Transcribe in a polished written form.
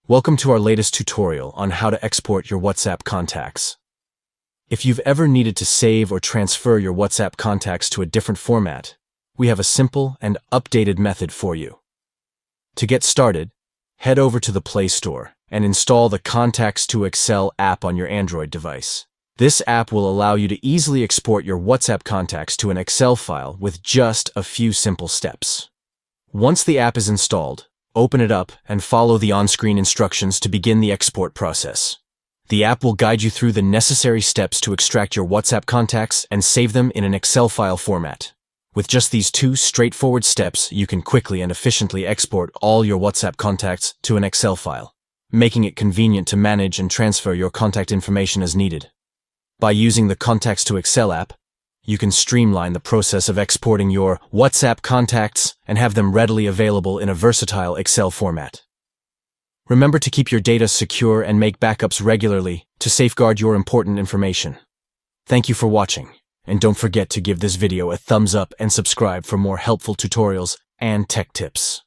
Welcome to our latest tutorial on how to export your WhatsApp contacts. If you've ever needed to save or transfer your WhatsApp contacts to a different format, we have a simple and updated method for you. To get started, head over to the Play Store and install the Contacts to Excel app on your Android device. This app will allow you to easily export your WhatsApp contacts to an Excel file with just a few simple steps. Once the app is installed, open it up and follow the on-screen instructions to begin the export process. The app will guide you through the necessary steps to extract your WhatsApp contacts and save them in an Excel file format. With just these two straightforward steps, you can quickly and efficiently export all your WhatsApp contacts to an Excel file, making it convenient to manage and transfer your contact information as needed. By using the Contacts to Excel app, you can streamline the process of exporting your WhatsApp contacts and have them readily available in a versatile Excel format. Remember to keep your data secure and make backups regularly to safeguard your important information. Thank you for watching, and don't forget to give this video a thumbs up and subscribe for more helpful tutorials and tech tips.